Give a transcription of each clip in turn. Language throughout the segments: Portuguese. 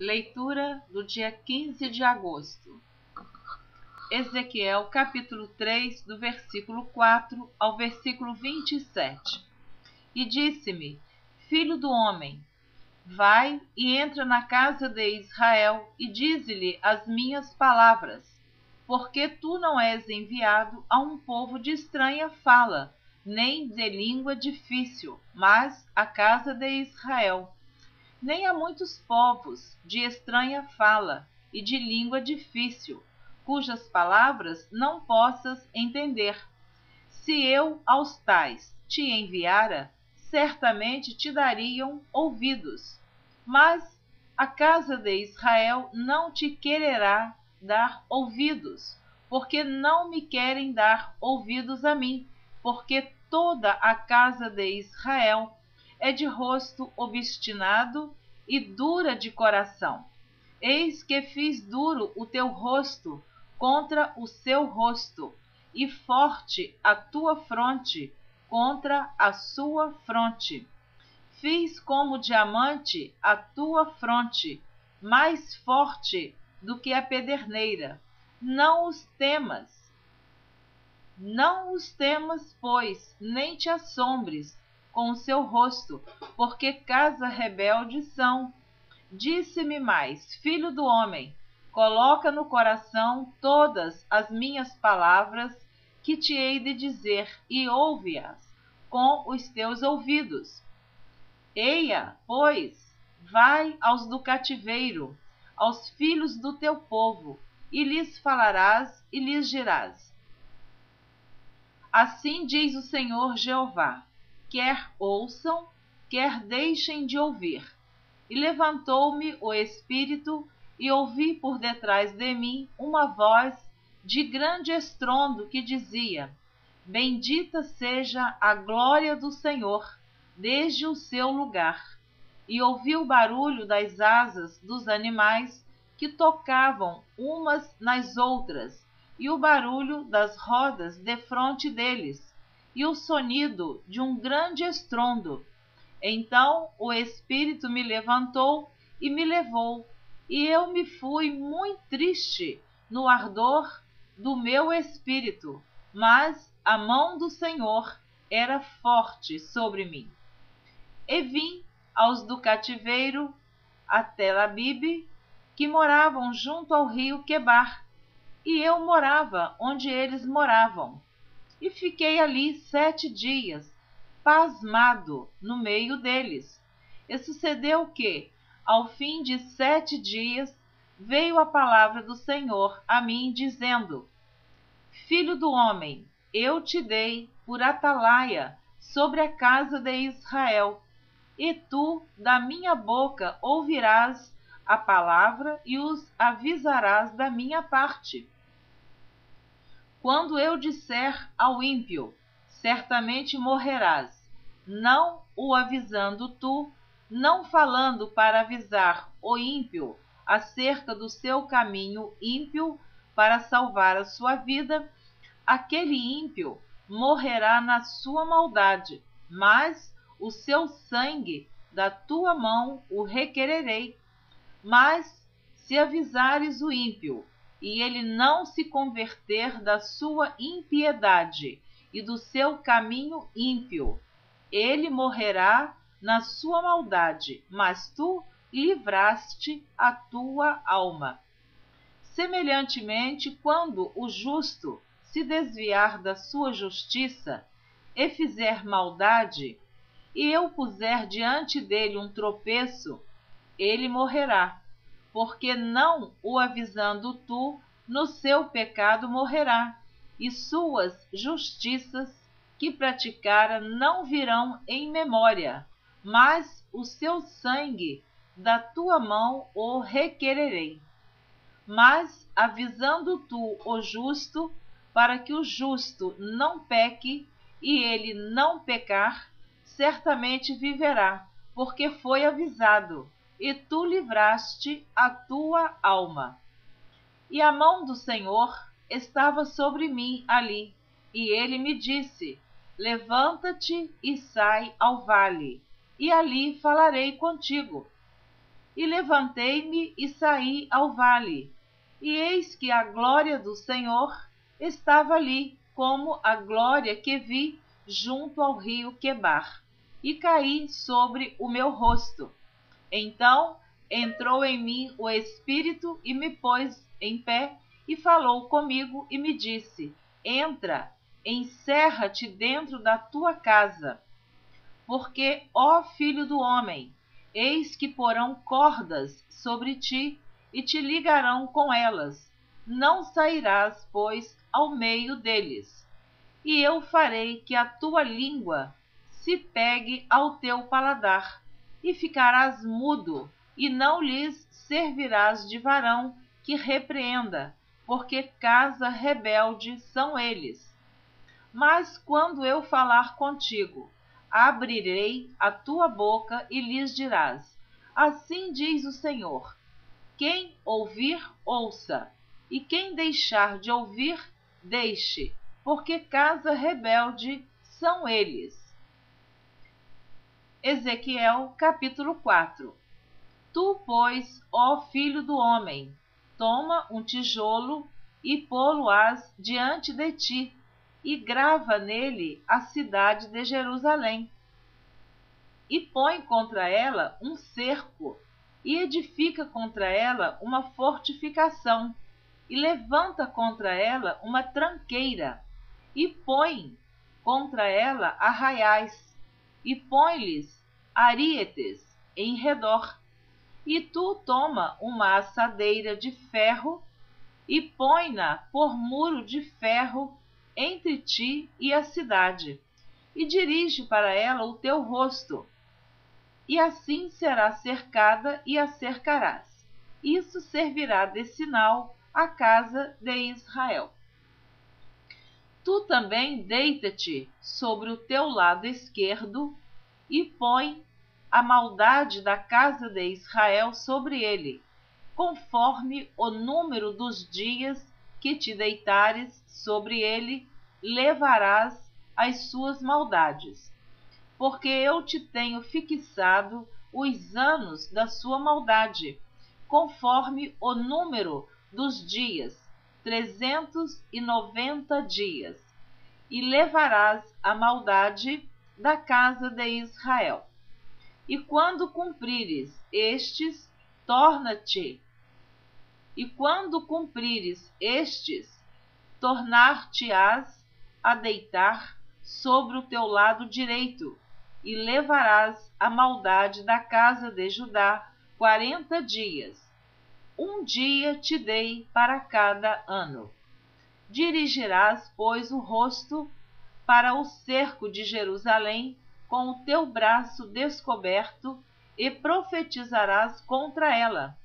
Leitura do dia 15 de agosto. Ezequiel, capítulo 3, do versículo 4 ao versículo 27. E disse-me: Filho do homem, vai e entra na casa de Israel e dize-lhe as minhas palavras, porque tu não és enviado a um povo de estranha fala, nem de língua difícil, mas a casa de Israel. Nem a muitos povos de estranha fala e de língua difícil, cujas palavras não possas entender. Se eu aos tais te enviara, certamente te dariam ouvidos. Mas a casa de Israel não te quererá dar ouvidos, porque não me querem dar ouvidos a mim, porque toda a casa de Israel é de rosto obstinado e dura de coração. Eis que fiz duro o teu rosto contra o seu rosto, e forte a tua fronte contra a sua fronte. Fiz como diamante a tua fronte, mais forte do que a pederneira. Não os temas, pois, nem te assombres com o seu rosto, porque casa rebelde são. Disse-me mais: Filho do homem, coloca no coração todas as minhas palavras que te hei de dizer, e ouve-as com os teus ouvidos. Eia, pois, vai aos do cativeiro, aos filhos do teu povo, e lhes falarás e lhes dirás: Assim diz o Senhor Jeová, quer ouçam, quer deixem de ouvir. E levantou-me o Espírito, e ouvi por detrás de mim uma voz de grande estrondo que dizia: Bendita seja a glória do Senhor, desde o seu lugar. E ouvi o barulho das asas dos animais que tocavam umas nas outras, e o barulho das rodas defronte deles, e o sonido de um grande estrondo. Então o Espírito me levantou e me levou, e eu me fui muito triste no ardor do meu espírito, mas a mão do Senhor era forte sobre mim. E vim aos do cativeiro a Tel-Abibe, que moravam junto ao rio Quebar, e eu morava onde eles moravam. E fiquei ali 7 dias, pasmado no meio deles. E sucedeu que, ao fim de 7 dias, veio a palavra do Senhor a mim, dizendo: Filho do homem, eu te dei por atalaia sobre a casa de Israel, e tu da minha boca ouvirás a palavra e os avisarás da minha parte. Quando eu disser ao ímpio: certamente morrerás, não o avisando tu, não falando para avisar o ímpio acerca do seu caminho ímpio para salvar a sua vida, aquele ímpio morrerá na sua maldade, mas o seu sangue da tua mão o requererei. Mas se avisares o ímpio, e ele não se converter da sua impiedade e do seu caminho ímpio, ele morrerá na sua maldade, mas tu livraste a tua alma. Semelhantemente, quando o justo se desviar da sua justiça e fizer maldade, e eu puser diante dele um tropeço, ele morrerá, porque não o avisando tu, no seu pecado morrerá, e suas justiças que praticara não virão em memória, mas o seu sangue da tua mão o requererei. Mas avisando tu o justo, para que o justo não peque, e ele não pecar, certamente viverá, porque foi avisado, e tu livraste a tua alma. E a mão do Senhor estava sobre mim ali, e ele me disse: levanta-te e sai ao vale, e ali falarei contigo. E levantei-me e saí ao vale, e eis que a glória do Senhor estava ali, como a glória que vi junto ao rio Quebar, e caí sobre o meu rosto. Então entrou em mim o Espírito e me pôs em pé, e falou comigo e me disse: Entra, encerra-te dentro da tua casa. Porque, ó filho do homem, eis que porão cordas sobre ti e te ligarão com elas. Não sairás, pois, ao meio deles. E eu farei que a tua língua se pegue ao teu paladar, e ficarás mudo, e não lhes servirás de varão que repreenda, porque casa rebelde são eles. Mas quando eu falar contigo, abrirei a tua boca e lhes dirás: Assim diz o Senhor. Quem ouvir, ouça, e quem deixar de ouvir, deixe, porque casa rebelde são eles. Ezequiel, capítulo 4. Tu, pois, ó filho do homem, toma um tijolo e pô-lo-ás diante de ti, e grava nele a cidade de Jerusalém. E põe contra ela um cerco, e edifica contra ela uma fortificação, e levanta contra ela uma tranqueira, e põe contra ela arraiais, e põe-lhes arietes em redor. E tu toma uma assadeira de ferro, e põe-na por muro de ferro entre ti e a cidade, e dirige para ela o teu rosto, e assim será cercada e a cercarás. Isso servirá de sinal à casa de Israel. Tu também deita-te sobre o teu lado esquerdo e põe a maldade da casa de Israel sobre ele, conforme o número dos dias que te deitares sobre ele, levarás as suas maldades. Porque eu te tenho fixado os anos da sua maldade, conforme o número dos dias, 390 dias, e levarás a maldade da casa de Israel. E quando cumprires estes, tornar-te-ás a deitar sobre o teu lado direito, e levarás a maldade da casa de Judá 40 dias. Um dia te dei para cada ano. Dirigirás, pois, o rosto para o cerco de Jerusalém com o teu braço descoberto, e profetizarás contra ela.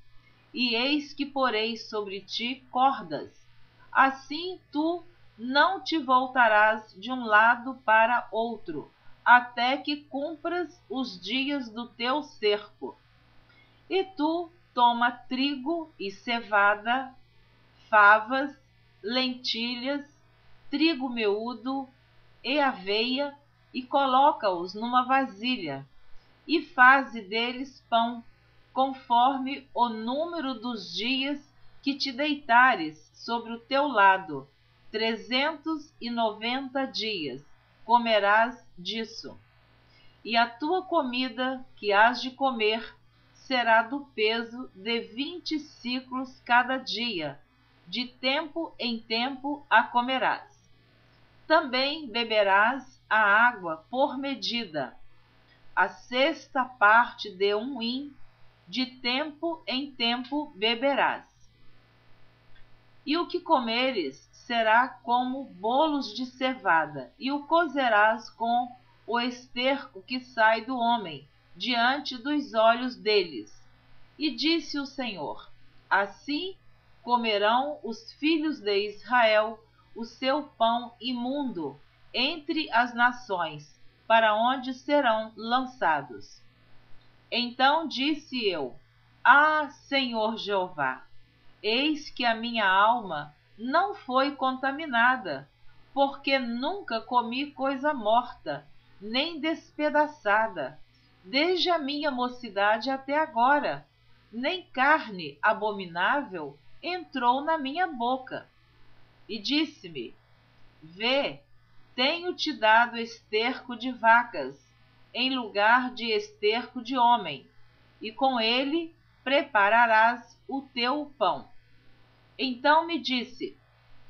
E eis que porei sobre ti cordas. Assim tu não te voltarás de um lado para outro, até que cumpras os dias do teu cerco. E tu toma trigo e cevada, favas, lentilhas, trigo meúdo e aveia, e coloca-os numa vasilha, e faze deles pão, conforme o número dos dias que te deitares sobre o teu lado, 390 dias, comerás disso. E a tua comida que hás de comer será do peso de 20 siclos cada dia, de tempo em tempo a comerás. Também beberás a água por medida, a sexta parte de um hin, de tempo em tempo beberás. E o que comeres será como bolos de cevada, e o cozerás com o esterco que sai do homem, diante dos olhos deles. E disse o Senhor: Assim comerão os filhos de Israel o seu pão imundo entre as nações, para onde serão lançados. Então disse eu: Ah, Senhor Jeová, eis que a minha alma não foi contaminada, porque nunca comi coisa morta, nem despedaçada, desde a minha mocidade até agora, nem carne abominável entrou na minha boca. E disse-me: Vê, tenho-te dado esterco de vacas, em lugar de esterco de homem, e com ele prepararás o teu pão. Então me disse: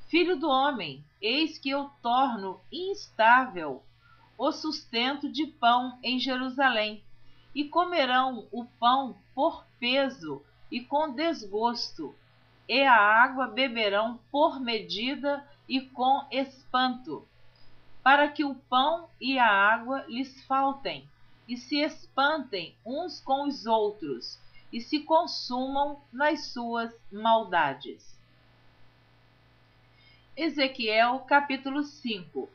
Filho do homem, eis que eu torno instável o sustento de pão em Jerusalém, e comerão o pão por peso e com desgosto, e a água beberão por medida e com espanto, para que o pão e a água lhes faltem, e se espantem uns com os outros, e se consumam nas suas maldades. Ezequiel capítulo 5.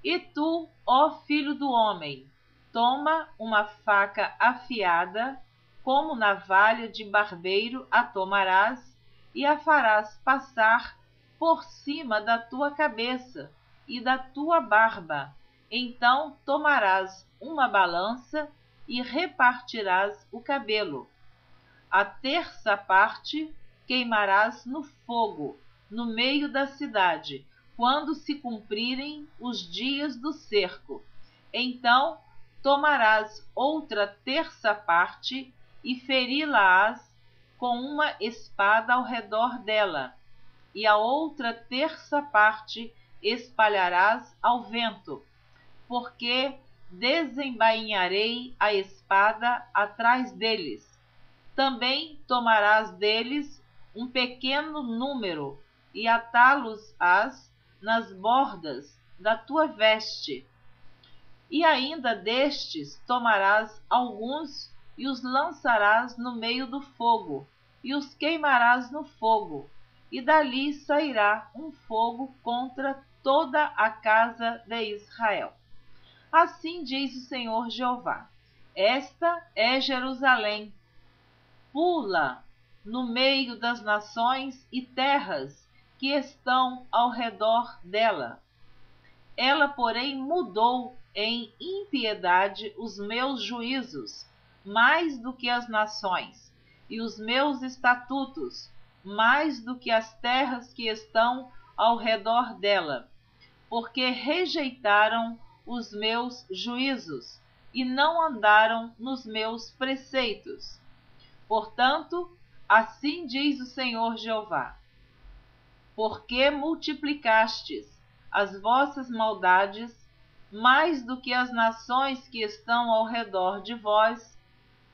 E tu, ó filho do homem, toma uma faca afiada, como navalha de barbeiro a tomarás, e a farás passar por cima da tua cabeça e da tua barba. Então tomarás uma balança e repartirás o cabelo. A terça parte queimarás no fogo, no meio da cidade, quando se cumprirem os dias do cerco. Então tomarás outra terça parte e feri-la-ás com uma espada ao redor dela, e a outra terça parte espalharás ao vento, porque desembainharei a espada atrás deles. Também tomarás deles um pequeno número e atá-los-ás nas bordas da tua veste. E ainda destes tomarás alguns e os lançarás no meio do fogo, e os queimarás no fogo, e dali sairá um fogo contra toda a casa de Israel. Assim diz o Senhor Jeová: Esta é Jerusalém. Pula no meio das nações e terras que estão ao redor dela. Ela, porém, mudou em impiedade os meus juízos, mais do que as nações, e os meus estatutos, mais do que as terras que estão ao redor dela, porque rejeitaram os meus juízos e não andaram nos meus preceitos. Portanto, assim diz o Senhor Jeová: porque multiplicastes as vossas maldades mais do que as nações que estão ao redor de vós,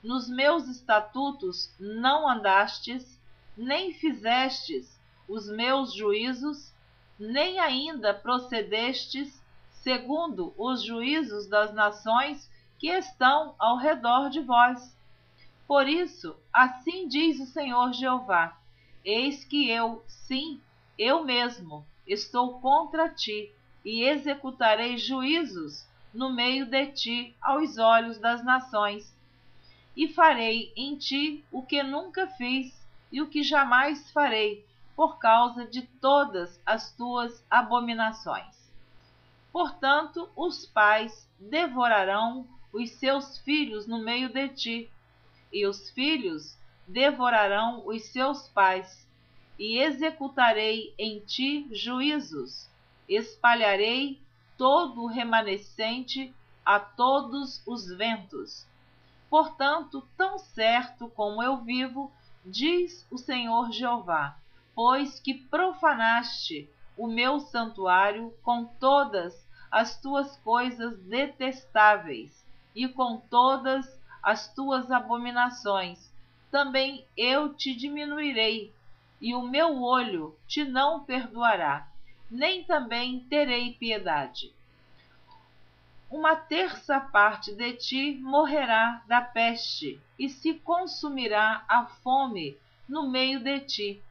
nos meus estatutos não andastes, nem fizestes os meus juízos, nem ainda procedestes segundo os juízos das nações que estão ao redor de vós. Por isso, assim diz o Senhor Jeová: eis que eu, sim, eu mesmo, estou contra ti, e executarei juízos no meio de ti aos olhos das nações. E farei em ti o que nunca fiz e o que jamais farei, por causa de todas as tuas abominações. Portanto, os pais devorarão os seus filhos no meio de ti, e os filhos devorarão os seus pais, e executarei em ti juízos, espalharei todo o remanescente a todos os ventos. Portanto, tão certo como eu vivo, diz o Senhor Jeová, pois que profanaste o meu santuário com todas as tuas coisas detestáveis e com todas as tuas abominações, também eu te diminuirei, e o meu olho te não perdoará, nem também terei piedade. Uma terça parte de ti morrerá da peste, e se consumirá a fome no meio de ti,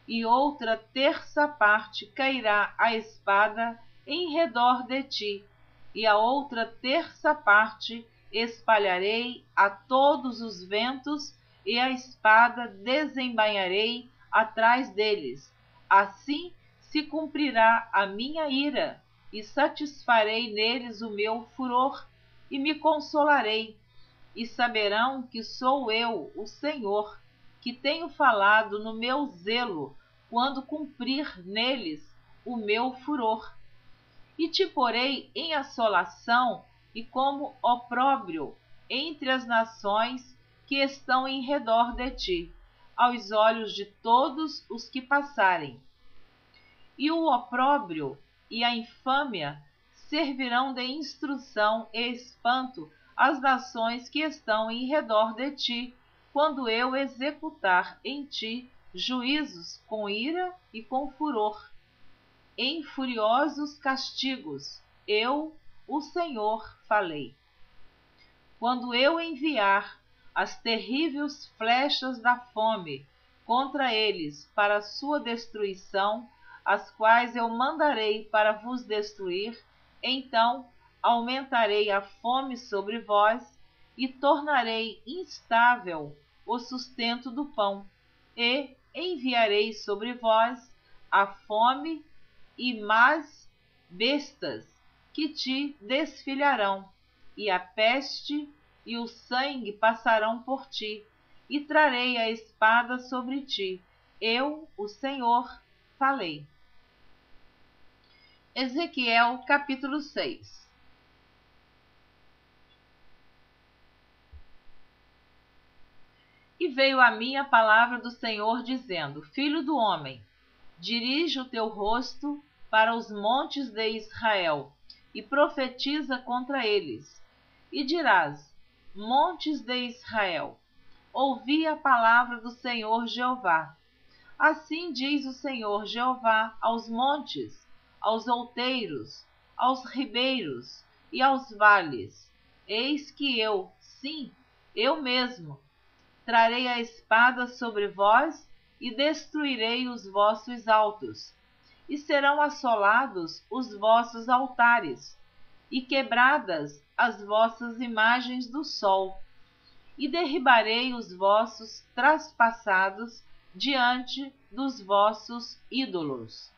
e outra terça parte cairá a espada em redor de ti, e a outra terça parte espalharei a todos os ventos, e a espada desembainharei atrás deles. Assim se cumprirá a minha ira, e satisfarei neles o meu furor, e me consolarei, e saberão que sou eu, o Senhor, que tenho falado no meu zelo, quando cumprir neles o meu furor. E te porei em assolação e como opróbrio entre as nações que estão em redor de ti, aos olhos de todos os que passarem. E o opróbrio e a infâmia servirão de instrução e espanto às nações que estão em redor de ti, quando eu executar em ti juízos com ira e com furor, em furiosos castigos. Eu, o Senhor, falei. Quando eu enviar as terríveis flechas da fome contra eles para sua destruição, as quais eu mandarei para vos destruir, então aumentarei a fome sobre vós e tornarei instável o sustento do pão, e enviarei sobre vós a fome e más bestas que te desfilharão, e a peste e o sangue passarão por ti, e trarei a espada sobre ti. Eu, o Senhor, falei. Ezequiel, capítulo 6. E veio a mim a palavra do Senhor, dizendo: Filho do homem, dirige o teu rosto para os montes de Israel, e profetiza contra eles. E dirás: Montes de Israel, ouvi a palavra do Senhor Jeová. Assim diz o Senhor Jeová aos montes, aos outeiros, aos ribeiros e aos vales: Eis que eu, sim, eu mesmo, trarei a espada sobre vós e destruirei os vossos altos, e serão assolados os vossos altares, e quebradas as vossas imagens do sol, e derribarei os vossos traspassados diante dos vossos ídolos.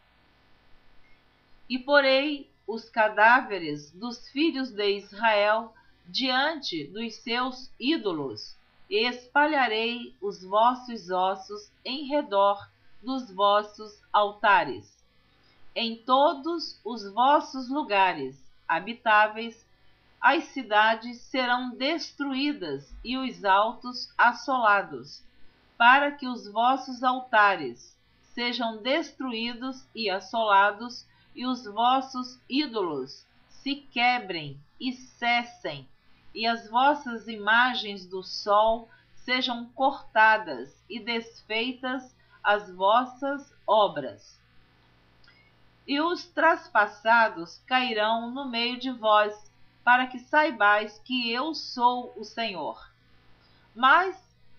E porei os cadáveres dos filhos de Israel diante dos seus ídolos, e espalharei os vossos ossos em redor dos vossos altares. Em todos os vossos lugares habitáveis, as cidades serão destruídas e os altos assolados, para que os vossos altares sejam destruídos e assolados, e os vossos ídolos se quebrem e cessem, e as vossas imagens do sol sejam cortadas e desfeitas as vossas obras. E os traspassados cairão no meio de vós, para que saibais que eu sou o Senhor. Mas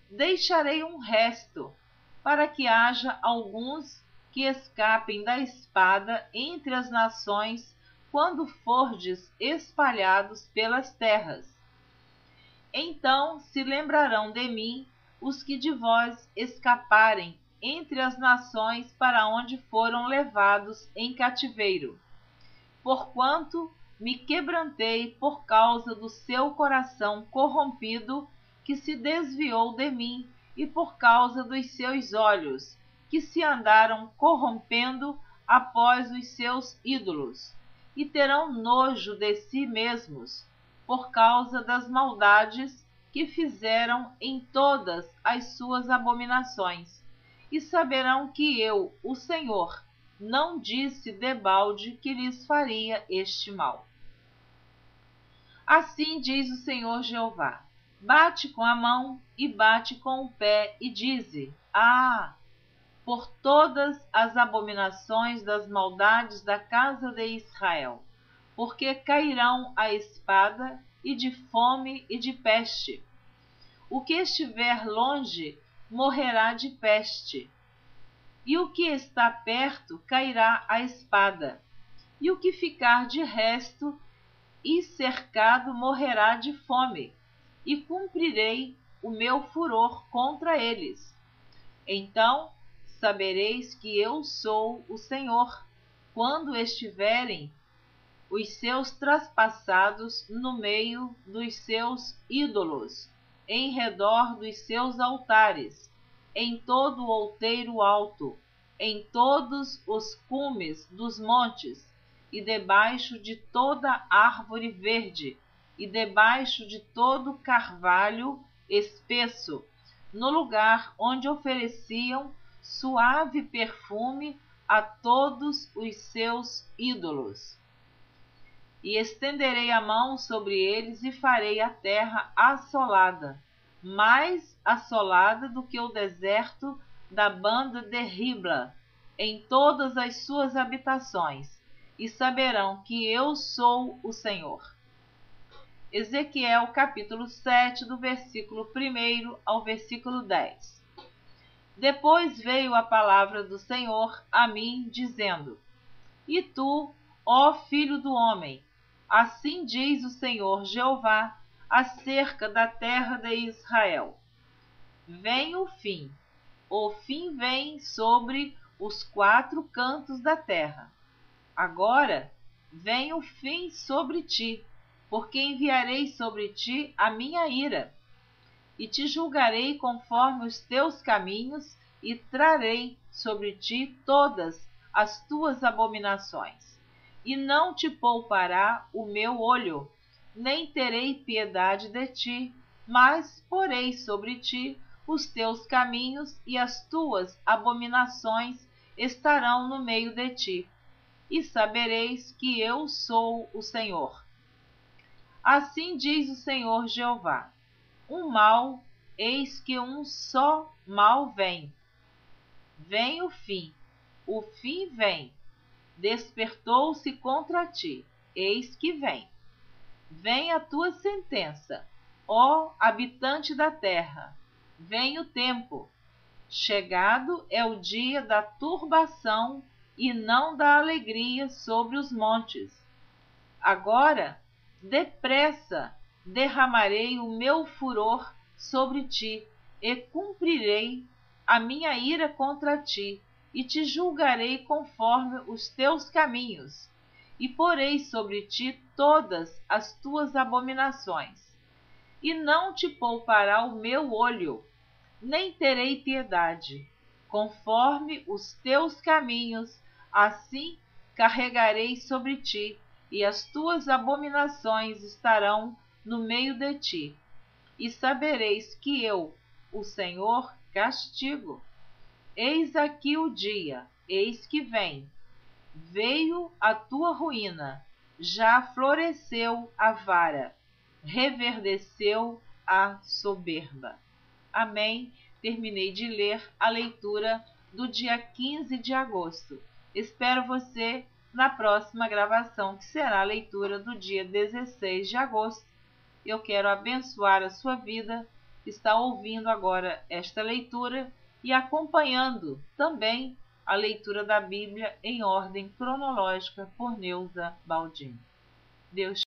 deixarei um resto, para que haja alguns que escapem da espada entre as nações, quando fordes espalhados pelas terras. Então se lembrarão de mim os que de vós escaparem entre as nações para onde foram levados em cativeiro. Porquanto me quebrantei por causa do seu coração corrompido, que se desviou de mim, e por causa dos seus olhos, que se andaram corrompendo após os seus ídolos, e terão nojo de si mesmos, por causa das maldades que fizeram em todas as suas abominações, e saberão que eu, o Senhor, não disse debalde que lhes faria este mal. Assim diz o Senhor Jeová: bate com a mão e bate com o pé, e dize: Ah! Por todas as abominações das maldades da casa de Israel, porque cairão a espada, e de fome e de peste. O que estiver longe morrerá de peste, e o que está perto cairá a espada, e o que ficar de resto e cercado morrerá de fome, e cumprirei o meu furor contra eles. Então sabereis que eu sou o Senhor, quando estiverem os seus traspassados no meio dos seus ídolos, em redor dos seus altares, em todo o outeiro alto, em todos os cumes dos montes, e debaixo de toda árvore verde, e debaixo de todo carvalho espesso, no lugar onde ofereciam suave perfume a todos os seus ídolos. E estenderei a mão sobre eles e farei a terra assolada, mais assolada do que o deserto da banda de Ribla, em todas as suas habitações, e saberão que eu sou o Senhor. Ezequiel capítulo 7, do versículo 1 ao versículo 10. Depois veio a palavra do Senhor a mim, dizendo: E tu, ó filho do homem, assim diz o Senhor Jeová acerca da terra de Israel: Vem o fim vem sobre os 4 cantos da terra. Agora vem o fim sobre ti, porque enviarei sobre ti a minha ira, e te julgarei conforme os teus caminhos, e trarei sobre ti todas as tuas abominações. E não te poupará o meu olho, nem terei piedade de ti, mas porei sobre ti os teus caminhos, e as tuas abominações estarão no meio de ti, e sabereis que eu sou o Senhor. Assim diz o Senhor Jeová: um mal, eis que um só mal vem. Vem o fim vem. Despertou-se contra ti, eis que vem. Vem a tua sentença, ó habitante da terra, vem o tempo. Chegado é o dia da turbação e não da alegria sobre os montes. Agora, depressa, derramarei o meu furor sobre ti, e cumprirei a minha ira contra ti, e te julgarei conforme os teus caminhos, e porei sobre ti todas as tuas abominações. E não te poupará o meu olho, nem terei piedade. Conforme os teus caminhos, assim carregarei sobre ti, e as tuas abominações estarão no meio de ti. E sabereis que eu, o Senhor, castigo. Eis aqui o dia, eis que vem. Veio a tua ruína, já floresceu a vara, reverdeceu a soberba. Amém. Terminei de ler a leitura do dia 15 de agosto. Espero você na próxima gravação, que será a leitura do dia 16 de agosto. Eu quero abençoar a sua vida, que está ouvindo agora esta leitura e acompanhando também a leitura da Bíblia em ordem cronológica por Neuza Baldin. Deus